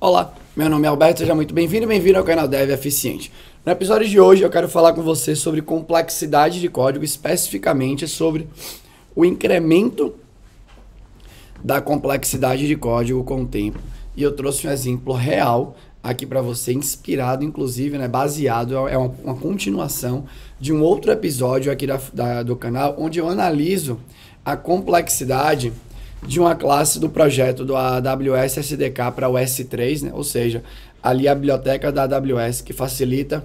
Olá, meu nome é Alberto, seja muito bem-vindo e bem-vindo ao canal Dev Eficiente. No episódio de hoje eu quero falar com você sobre complexidade de código, especificamente sobre o incremento da complexidade de código com o tempo. E eu trouxe um exemplo real aqui para você, inspirado, inclusive, né, baseado, é uma continuação de um outro episódio aqui do canal, onde eu analiso a complexidade de uma classe do projeto do AWS SDK para o S3, né? Ou seja, ali a biblioteca da AWS que facilita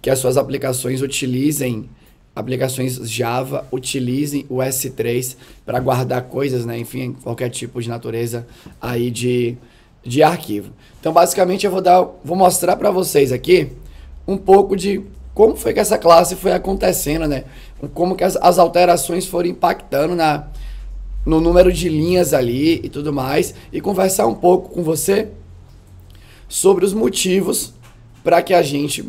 que as suas aplicações utilizem, aplicações Java, utilizem o S3 para guardar coisas, né? Enfim, qualquer tipo de natureza aí de arquivo. Então, basicamente, eu vou mostrar para vocês aqui um pouco de como foi que essa classe foi acontecendo, né? Como que as alterações foram impactando no número de linhas ali e tudo mais, e conversar um pouco com você sobre os motivos para que a gente,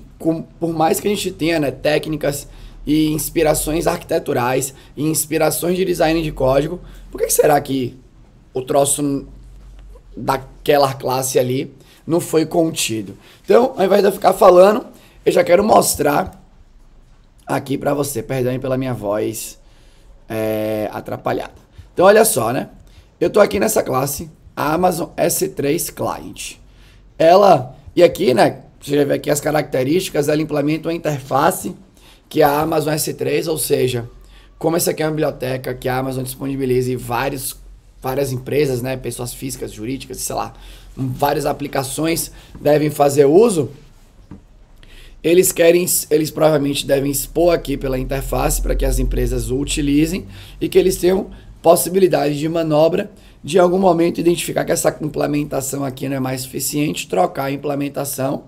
por mais que a gente tenha, né, técnicas e inspirações arquiteturais e inspirações de design de código, por que será que o troço daquela classe ali não foi contido? Então, ao invés de eu ficar falando, eu já quero mostrar aqui para você, perdão pela minha voz atrapalhada. Então, olha só, né? Eu tô aqui nessa classe, a Amazon S3 Client. E aqui, né? Você já vê aqui as características, ela implementa uma interface que é a Amazon S3, ou seja, como essa aqui é uma biblioteca que a Amazon disponibiliza em várias empresas, né? Pessoas físicas, jurídicas, sei lá, várias aplicações devem fazer uso. Eles provavelmente devem expor aqui pela interface para que as empresas o utilizem e que eles tenham possibilidade de manobra, de algum momento identificar que essa implementação aqui não é mais suficiente, trocar a implementação,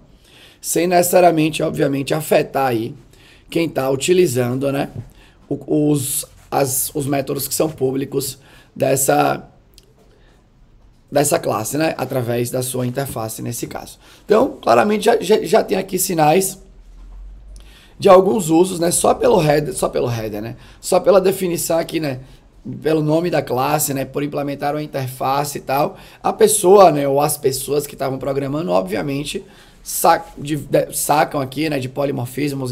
sem necessariamente, obviamente, afetar aí quem está utilizando, né, os métodos que são públicos dessa classe, né, através da sua interface nesse caso. Então, claramente já tem aqui sinais de alguns usos, né, só pelo header, né, só pela definição aqui, né, pelo nome da classe, né, por implementar uma interface e tal, a pessoa, né, ou as pessoas que estavam programando, obviamente, sacam aqui, né, de polimorfismo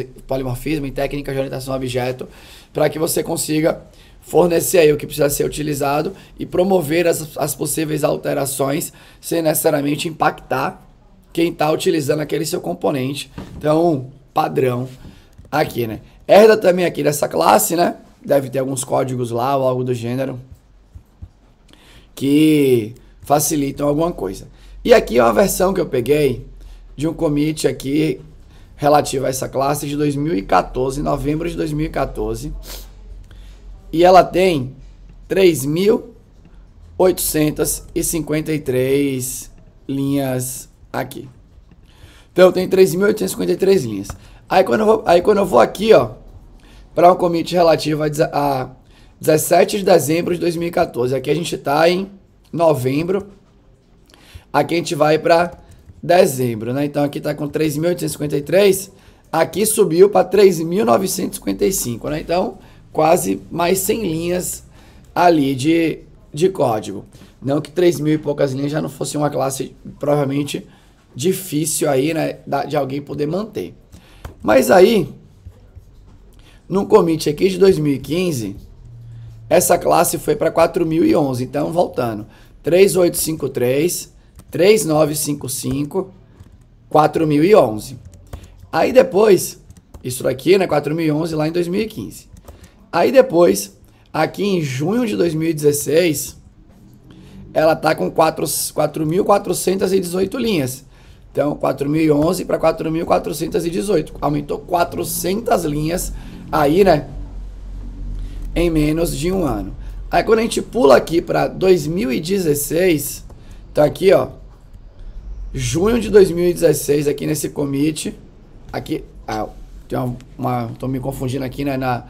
e técnicas de orientação a objeto, para que você consiga fornecer aí o que precisa ser utilizado e promover as possíveis alterações sem necessariamente impactar quem está utilizando aquele seu componente. Então, padrão aqui, né. Herda também aqui dessa classe, né, deve ter alguns códigos lá ou algo do gênero que facilitam alguma coisa. E aqui é uma versão que eu peguei de um commit aqui relativo a essa classe de 2014, novembro de 2014. E ela tem 3.853 linhas aqui. Então tem 3.853 linhas. Aí quando eu vou aqui, ó, para um commit relativo a 17 de dezembro de 2014. Aqui a gente está em novembro. Aqui a gente vai para dezembro, né? Então aqui está com 3.853. Aqui subiu para 3.955, né? Então quase mais 100 linhas ali de código. Não que 3.000 e poucas linhas já não fosse uma classe provavelmente difícil aí, né, de alguém poder manter. Mas aí, no commit aqui de 2015, essa classe foi para 4.011. Então, voltando. 3.853, 3.955, 4.011. Aí depois, isso aqui, né, 4.011 lá em 2015. Aí depois, aqui em junho de 2016, ela tá com 4.418 linhas. Então, 4.011 para 4.418. Aumentou 400 linhas aí, né, em menos de um ano. Aí quando a gente pula aqui para 2016, tá aqui, ó, junho de 2016, aqui nesse commit, aqui, tô me confundindo aqui, né, na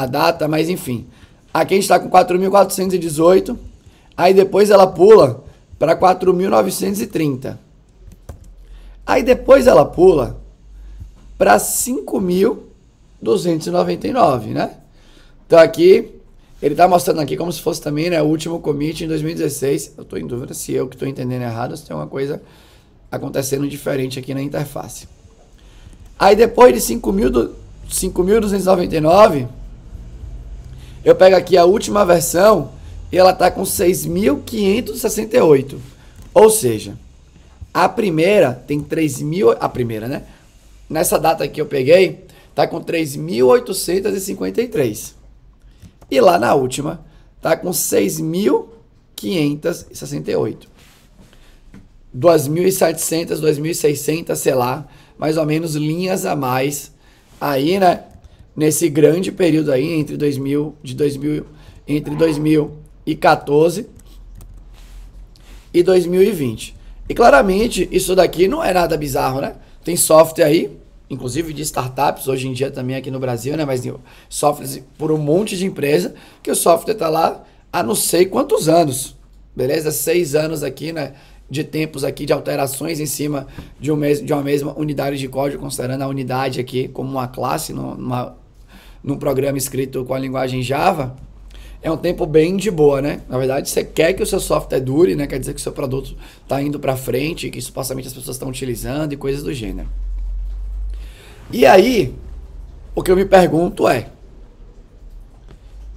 data, mas enfim, aqui a gente tá com 4.418, aí depois ela pula para 4.930, aí depois ela pula para 5.299, né? Então aqui Ele tá mostrando aqui como se fosse também, né, o último commit em 2016. Eu tô em dúvida se eu que tô entendendo errado ou se tem uma coisa acontecendo diferente aqui na interface. Aí depois de 5.299, eu pego aqui a última versão e ela tá com 6.568. Ou seja, a primeira tem 3.000... A primeira, né? Nessa data que eu peguei, tá com 3.853. E lá na última, tá com 6.568. 2.700, 2.600, sei lá, mais ou menos linhas a mais aí, né? Nesse grande período aí entre 2014 e 2020. E claramente isso daqui não é nada bizarro, né? Tem software aí, inclusive de startups, hoje em dia também aqui no Brasil, né? Mas softwares por um monte de empresa, que o software tá lá há não sei quantos anos, beleza? 6 anos aqui, né? De tempos aqui de alterações em cima de uma mesma unidade de código, considerando a unidade aqui como uma classe num programa escrito com a linguagem Java, é um tempo bem de boa, né? Na verdade, você quer que o seu software dure, né? Quer dizer que o seu produto está indo para frente, que supostamente as pessoas estão utilizando e coisas do gênero. E aí, o que eu me pergunto é,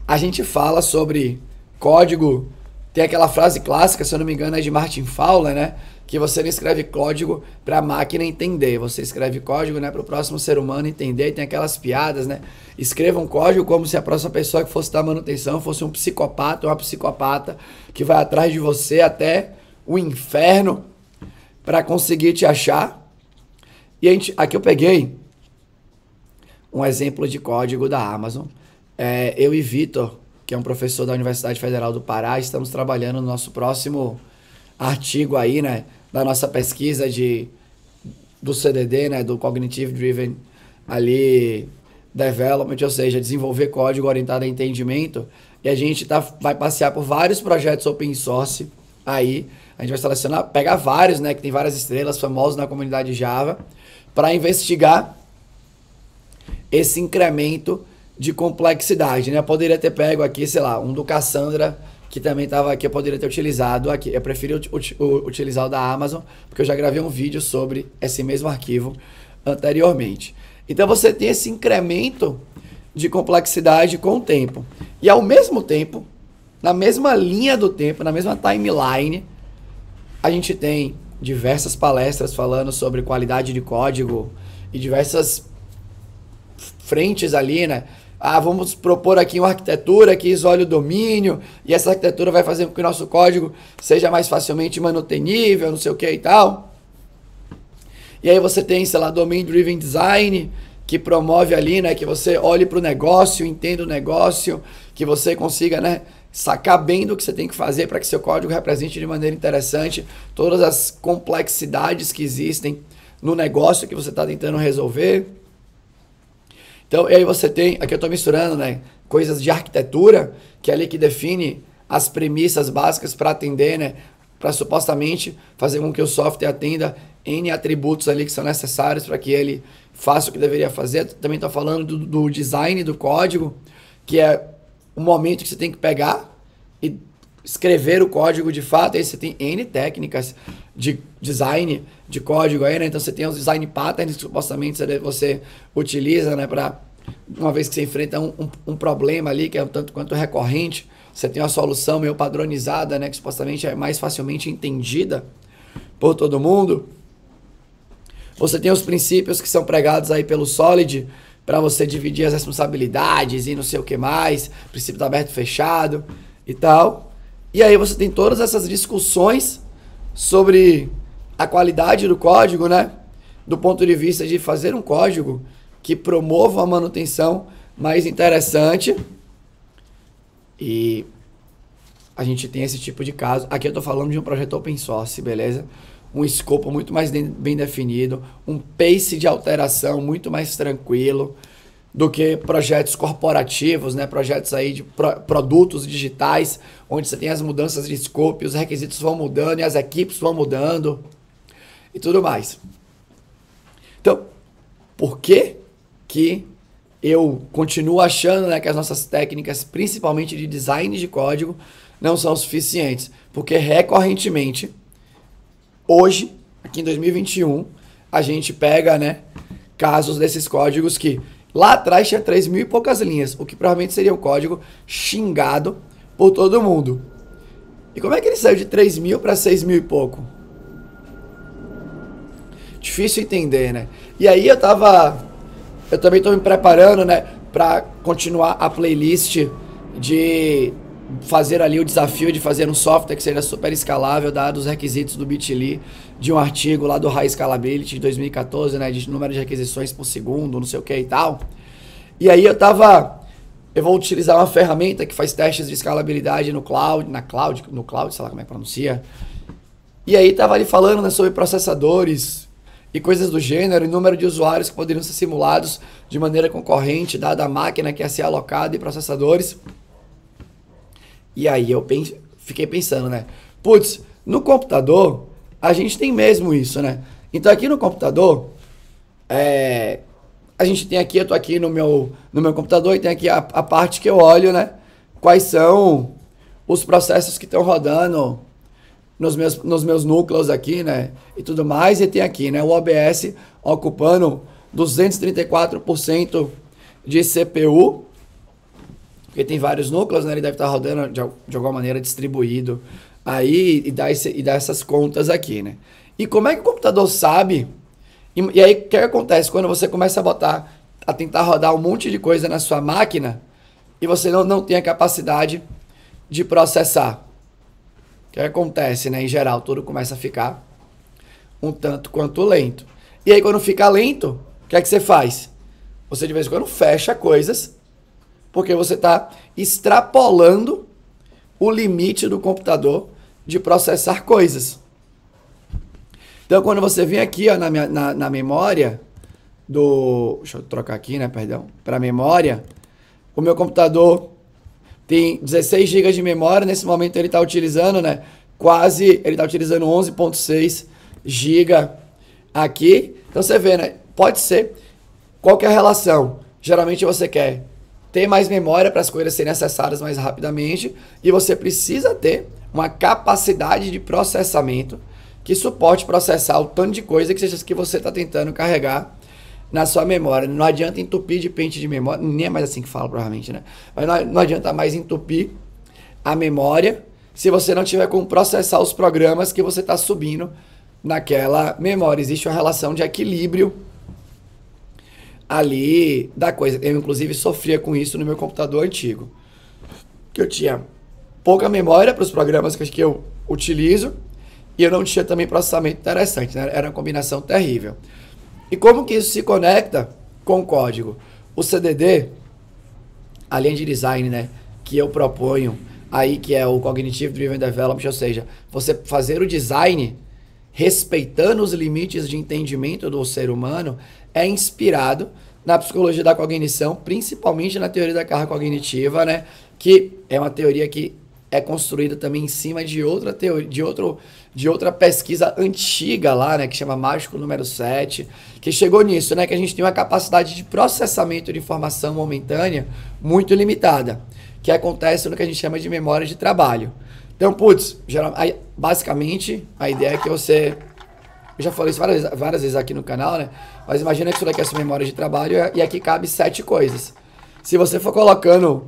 a gente fala sobre código, tem aquela frase clássica, se eu não me engano, é de Martin Fowler, né? Que você não escreve código para a máquina entender, você escreve código, né, para o próximo ser humano entender, e tem aquelas piadas, né? Escreva um código como se a próxima pessoa que fosse dar manutenção fosse um psicopata ou uma psicopata que vai atrás de você até o inferno para conseguir te achar. E aqui eu peguei um exemplo de código da Amazon. Eu e Vitor, que é um professor da Universidade Federal do Pará, estamos trabalhando no nosso próximo artigo aí, né, da nossa pesquisa do CDD, né, do Cognitive Driven ali Development, ou seja, desenvolver código orientado a entendimento, e a gente vai passear por vários projetos open source aí, a gente vai selecionar, pegar vários, né, que tem várias estrelas famosos na comunidade Java, para investigar esse incremento de complexidade, né? Eu poderia ter pego aqui, sei lá, um do Cassandra, que também estava aqui, eu poderia ter utilizado aqui. Eu preferi utilizar o da Amazon, porque eu já gravei um vídeo sobre esse mesmo arquivo anteriormente. Então você tem esse incremento de complexidade com o tempo. E ao mesmo tempo, na mesma linha do tempo, na mesma timeline, a gente tem diversas palestras falando sobre qualidade de código e diversas frentes ali, né? Vamos propor aqui uma arquitetura que isole o domínio, e essa arquitetura vai fazer com que o nosso código seja mais facilmente manutenível, não sei o que e tal. E aí você tem, sei lá, Domain Driven Design, que promove ali, né, que você olhe para o negócio, entenda o negócio, que você consiga, né, sacar bem do que você tem que fazer para que seu código represente de maneira interessante todas as complexidades que existem no negócio que você está tentando resolver. Então, e aí você tem, aqui eu estou misturando, né, coisas de arquitetura, que é ali que define as premissas básicas para atender, né, para supostamente fazer com que o software atenda N atributos ali que são necessários para que ele faça o que deveria fazer. Também estou falando do design do código, que é o momento que você tem que pegar e escrever o código de fato. Aí você tem N técnicas de design de código aí, né? Então você tem os design patterns que supostamente você utiliza, né, para uma vez que você enfrenta um problema ali que é um tanto quanto recorrente, você tem uma solução meio padronizada, né, que supostamente é mais facilmente entendida por todo mundo. Você tem os princípios que são pregados aí pelo Solid para você dividir as responsabilidades e não sei o que mais, princípio do aberto e fechado e tal. E aí você tem todas essas discussões sobre a qualidade do código, né? Do ponto de vista de fazer um código que promova uma manutenção mais interessante. E a gente tem esse tipo de caso. Aqui eu estou falando de um projeto open source, beleza? Um escopo muito mais bem definido, um pace de alteração muito mais tranquilo do que projetos corporativos, né? Projetos aí de produtos digitais, onde você tem as mudanças de scope, os requisitos vão mudando e as equipes vão mudando e tudo mais. Então, por que eu continuo achando, né, que as nossas técnicas, principalmente de design de código, não são suficientes. Porque recorrentemente, hoje, aqui em 2021, a gente pega, né, casos desses códigos que lá atrás tinha 3 mil e poucas linhas, o que provavelmente seria um código xingado por todo mundo. E como é que ele saiu de 3 mil para 6 mil e pouco? Difícil entender, né? E aí eu também estou me preparando, né, para continuar a playlist de fazer ali o desafio de fazer um software que seja super escalável, dados os requisitos do Bitly, de um artigo lá do High Scalability de 2014, né, de número de requisições por segundo, não sei o que e tal. E aí eu vou utilizar uma ferramenta que faz testes de escalabilidade no cloud, sei lá como é que pronuncia. E aí tava ali falando, né, sobre processadores e coisas do gênero, e número de usuários que poderiam ser simulados de maneira concorrente, dada a máquina que ia ser alocada e processadores. E aí fiquei pensando, né? Putz, no computador, a gente tem mesmo isso, né? Então aqui no computador, a gente tem aqui, eu tô aqui no meu computador e tem aqui a parte que eu olho, né? Quais são os processos que estão rodando nos meus núcleos aqui, né? E tudo mais. E tem aqui, né? O OBS ocupando 234% de CPU. Porque tem vários núcleos, né? Ele deve estar rodando de alguma maneira distribuído aí e dá essas contas aqui, né? E como é que o computador sabe? E aí, o que acontece? Quando você começa a tentar rodar um monte de coisa na sua máquina e você não tem a capacidade de processar. O que acontece, né? Em geral, tudo começa a ficar um tanto quanto lento. E aí, quando fica lento, o que é que você faz? Você, de vez em quando, fecha coisas, porque você está extrapolando o limite do computador de processar coisas. Então, quando você vem aqui, ó, na memória deixa eu trocar aqui, né? Perdão. Para a memória, o meu computador tem 16 GB de memória. Nesse momento ele está utilizando, né? Ele está utilizando 11,6 GB aqui. Então você vê, né? Pode ser. Qual que é a relação? Geralmente você quer ter mais memória para as coisas serem acessadas mais rapidamente e você precisa ter uma capacidade de processamento que suporte processar o tanto de coisa que você está tentando carregar na sua memória. Não adianta entupir de pente de memória, nem é mais assim que fala provavelmente, né? Mas não adianta mais entupir a memória se você não tiver como processar os programas que você está subindo naquela memória. Existe uma relação de equilíbrio ali da coisa. Eu, inclusive, sofria com isso no meu computador antigo. Que eu tinha pouca memória para os programas que eu utilizo e eu não tinha também processamento interessante, né? Era uma combinação terrível. E como que isso se conecta com o código? O CDD, a linha de design, né, que eu proponho aí, que é o Cognitive Driven Development, ou seja, você fazer o design respeitando os limites de entendimento do ser humano, é inspirado na psicologia da cognição, principalmente na teoria da carga cognitiva, né, que é uma teoria que é construída também em cima de outra teoria, de outra pesquisa antiga lá, né, que chama Mágico número 7, que chegou nisso, né, que a gente tem uma capacidade de processamento de informação momentânea muito limitada, que acontece no que a gente chama de memória de trabalho. Então, basicamente, a ideia é que você... Eu já falei isso várias vezes aqui no canal, né, mas imagina que isso daqui é a sua memória de trabalho e aqui cabe 7 coisas. Se você for colocando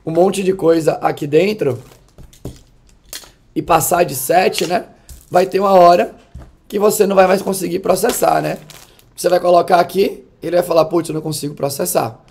um monte de coisa aqui dentro e passar de 7, né, vai ter uma hora que você não vai mais conseguir processar, né? Você vai colocar aqui, ele vai falar, putz, eu não consigo processar.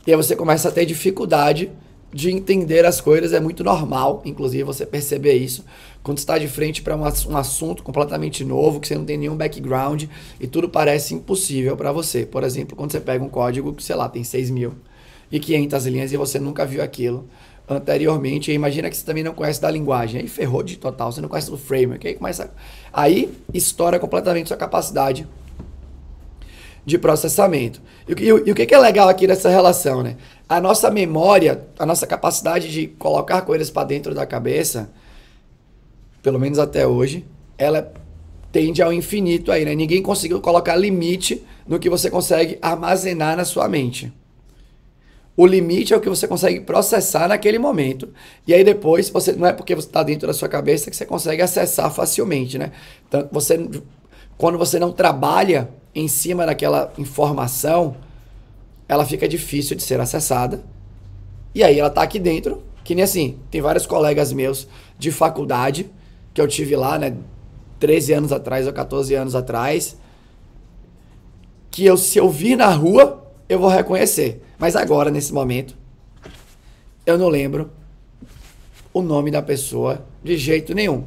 E aí você começa a ter dificuldade de entender as coisas, é muito normal, inclusive, você perceber isso, quando você está de frente para um assunto completamente novo, que você não tem nenhum background e tudo parece impossível para você. Por exemplo, quando você pega um código que, sei lá, tem 6.500 linhas e você nunca viu aquilo anteriormente, e imagina que você também não conhece da linguagem, aí ferrou de total, você não conhece do framework, aí estoura completamente sua capacidade de processamento. E o que é legal aqui nessa relação, né? A nossa memória, a nossa capacidade de colocar coisas para dentro da cabeça, pelo menos até hoje, ela tende ao infinito aí, né? Ninguém conseguiu colocar limite no que você consegue armazenar na sua mente. O limite é o que você consegue processar naquele momento. E aí depois, não é porque você está dentro da sua cabeça que você consegue acessar facilmente, né? Então, quando você não trabalha em cima daquela informação, ela fica difícil de ser acessada. E aí ela tá aqui dentro, que nem assim, tem vários colegas meus de faculdade, que eu tive lá, né, 13 anos atrás ou 14 anos atrás, que se eu vir na rua, eu vou reconhecer. Mas agora, nesse momento, eu não lembro o nome da pessoa de jeito nenhum.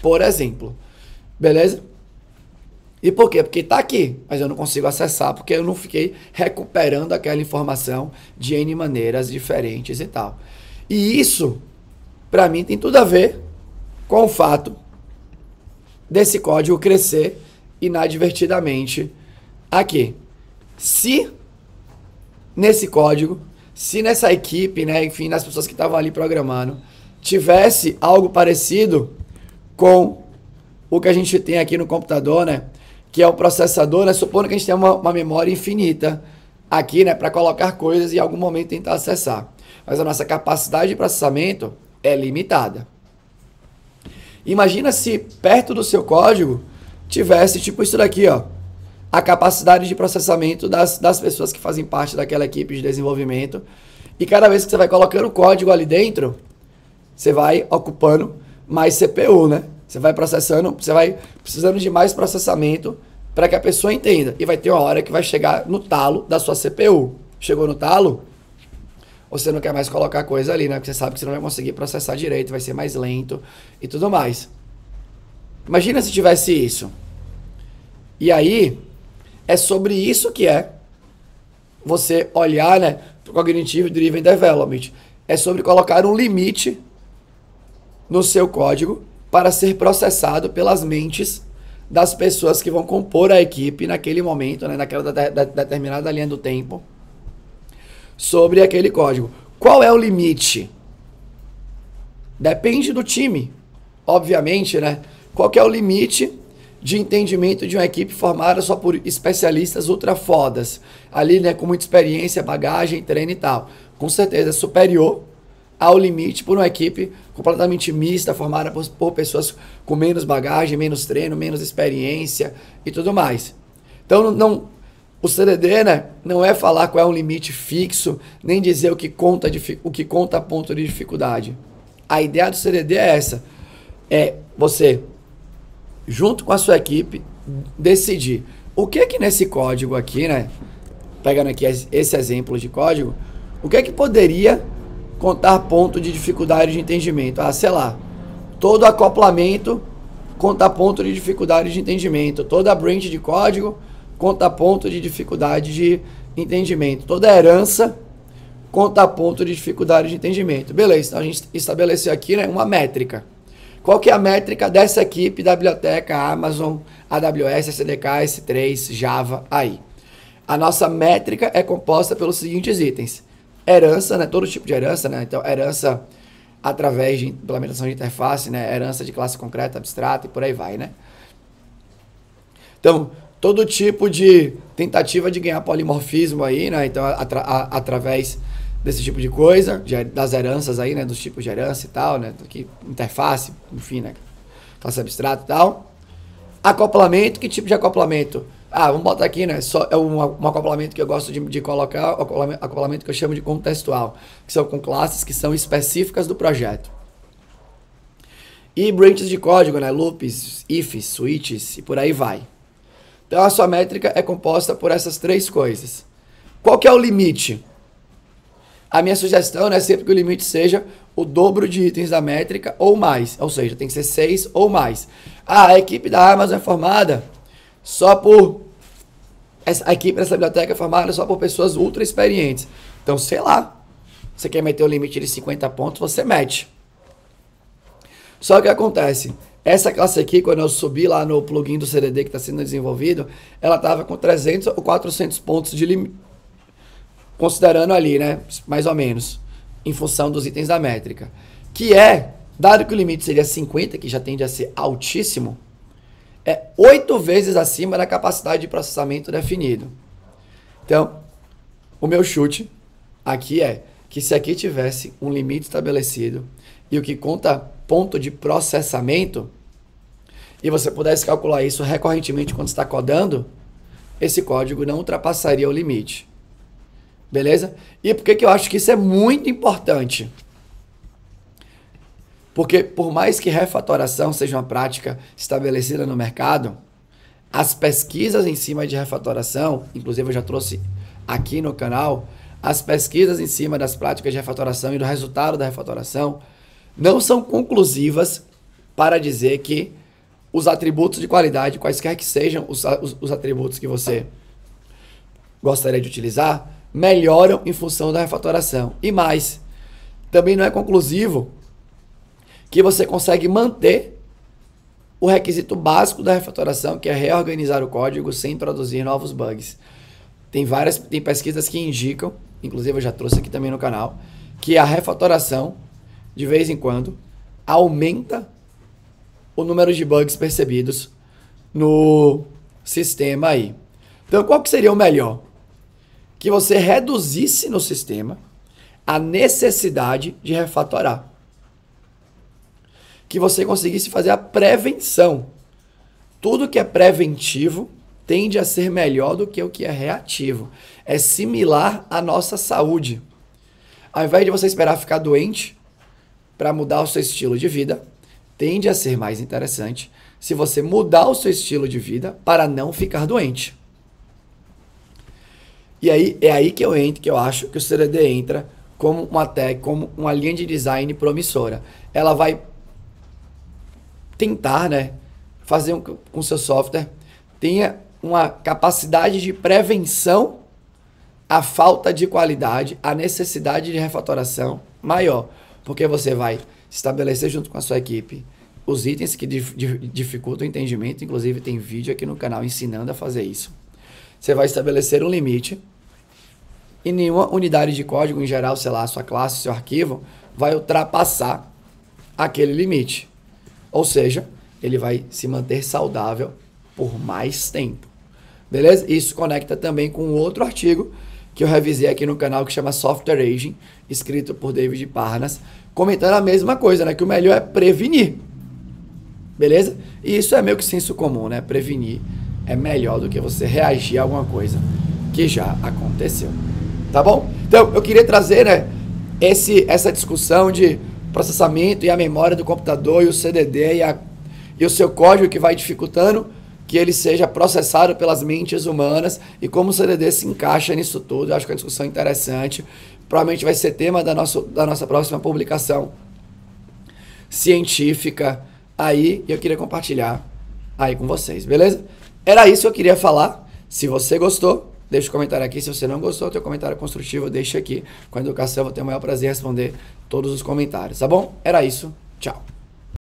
Por exemplo. Beleza? E por quê? Porque tá aqui, mas eu não consigo acessar porque eu não fiquei recuperando aquela informação de N maneiras diferentes e tal. E isso, para mim, tem tudo a ver com o fato desse código crescer inadvertidamente aqui. Se nesse código, se nessa equipe, né, enfim, nas pessoas que estavam ali programando, tivesse algo parecido com o que a gente tem aqui no computador, né, que é o processador, né, supondo que a gente tem uma memória infinita aqui, né, para colocar coisas e em algum momento tentar acessar. Mas a nossa capacidade de processamento é limitada. Imagina se perto do seu código tivesse tipo isso daqui, ó, a capacidade de processamento das pessoas que fazem parte daquela equipe de desenvolvimento. E cada vez que você vai colocando o código ali dentro, você vai ocupando mais CPU, né? Você vai processando, você vai precisando de mais processamento para que a pessoa entenda. E vai ter uma hora que vai chegar no talo da sua CPU. Chegou no talo, você não quer mais colocar coisa ali, né? Porque você sabe que você não vai conseguir processar direito, vai ser mais lento e tudo mais. Imagina se tivesse isso. E aí, é sobre isso que é você olhar, né, para o Cognitive Driven Development. É sobre colocar um limite no seu código para ser processado pelas mentes das pessoas que vão compor a equipe naquele momento, né, naquela determinada linha do tempo, sobre aquele código. Qual é o limite? Depende do time, obviamente, né? Qual que é o limite de entendimento de uma equipe formada só por especialistas ultra fodas, ali, né, com muita experiência, bagagem, treino e tal. Com certeza é superior ao limite por uma equipe completamente mista, formada por pessoas com menos bagagem, menos treino, menos experiência e tudo mais. Então, o CDD, né, não é falar qual é um limite fixo, nem dizer o que conta ponto de dificuldade. A ideia do CDD é essa. É você, junto com a sua equipe, decidir o que nesse código aqui, né, pegando aqui esse exemplo de código, o que poderia contar ponto de dificuldade de entendimento. Ah, sei lá, todo acoplamento conta ponto de dificuldade de entendimento. Toda branch de código conta ponto de dificuldade de entendimento. Toda herança conta ponto de dificuldade de entendimento. Beleza, então a gente estabeleceu aqui, né, uma métrica. Qual que é a métrica dessa equipe da biblioteca Amazon, AWS, SDK, S3, Java, aí? A nossa métrica é composta pelos seguintes itens. Herança, né, todo tipo de herança, né? Então, herança através de implementação de interface, né? Herança de classe concreta, abstrata e por aí vai, né? Então, todo tipo de tentativa de ganhar polimorfismo aí, né? Então, através desse tipo de coisa, das heranças aí, né? Dos tipos de herança e tal, né? Aqui, interface, enfim, né? Classe abstrata e tal. Acoplamento, que tipo de acoplamento? Ah, vamos botar aqui, né? É um acoplamento que eu gosto de colocar, acoplamento que eu chamo de contextual, que são com classes que são específicas do projeto. E branches de código, né? Loops, ifs, switches e por aí vai. Então a sua métrica é composta por essas três coisas. Qual que é o limite? A minha sugestão, né, é sempre que o limite seja o dobro de itens da métrica ou mais. Ou seja, tem que ser 6 ou mais. Ah, a equipe da Amazon é formada só por... A equipe dessa biblioteca é formada só por pessoas ultra experientes. Então, sei lá. Você quer meter o limite de 50 pontos, você mete. Só que o que acontece? Essa classe aqui, quando eu subi lá no plugin do CDD que está sendo desenvolvido, ela estava com 300 ou 400 pontos de limite. Considerando ali, né? Mais ou menos. Em função dos itens da métrica. Que é, dado que o limite seria 50, que já tende a ser altíssimo, é 8 vezes acima da capacidade de processamento definido. Então, o meu chute aqui é que se aqui tivesse um limite estabelecido e o que conta ponto de processamento, e você pudesse calcular isso recorrentemente quando está codando, esse código não ultrapassaria o limite. Beleza? E por que eu acho que isso é muito importante? Porque por mais que refatoração seja uma prática estabelecida no mercado, as pesquisas em cima de refatoração, inclusive eu já trouxe aqui no canal, as pesquisas em cima das práticas de refatoração e do resultado da refatoração não são conclusivas para dizer que os atributos de qualidade, quaisquer que sejam os atributos que você gostaria de utilizar, melhoram em função da refatoração. E mais, também não é conclusivo que você consegue manter o requisito básico da refatoração, que é reorganizar o código sem introduzir novos bugs. Tem pesquisas que indicam, inclusive eu já trouxe aqui também no canal, que a refatoração, de vez em quando, aumenta o número de bugs percebidos no sistema aí. Então, qual que seria o melhor? Que você reduzisse no sistema a necessidade de refatorar. Que você conseguisse fazer a prevenção. Tudo que é preventivo tende a ser melhor do que o que é reativo. É similar à nossa saúde. Ao invés de você esperar ficar doente para mudar o seu estilo de vida, tende a ser mais interessante se você mudar o seu estilo de vida para não ficar doente. E aí é aí que eu acho que o CDD entra como uma tech, como uma linha de design promissora. Ela vai tentar, né, fazer com que o seu software tenha uma capacidade de prevenção à falta de qualidade, à necessidade de refatoração maior, porque você vai estabelecer junto com a sua equipe os itens que dificultam o entendimento, inclusive tem vídeo aqui no canal ensinando a fazer isso. Você vai estabelecer um limite e nenhuma unidade de código, em geral, sei lá, sua classe, seu arquivo, vai ultrapassar aquele limite. Ou seja, ele vai se manter saudável por mais tempo. Beleza? Isso conecta também com outro artigo que eu revisei aqui no canal que chama Software Aging, escrito por David Parnas, comentando a mesma coisa, né? Que o melhor é prevenir. Beleza? E isso é meio que senso comum, né? Prevenir é melhor do que você reagir a alguma coisa que já aconteceu. Tá bom? Então, eu queria trazer, né, essa discussão de processamento e a memória do computador e o CDD e o seu código que vai dificultando que ele seja processado pelas mentes humanas e como o CDD se encaixa nisso tudo. Eu acho que é uma discussão interessante. Provavelmente vai ser tema da nossa próxima publicação científica aí, e eu queria compartilhar aí com vocês, beleza? Era isso que eu queria falar. Se você gostou, deixa um comentário aqui. Se você não gostou, teu comentário construtivo, deixa aqui. Com a educação eu vou ter o maior prazer em responder todos os comentários, tá bom? Era isso. Tchau.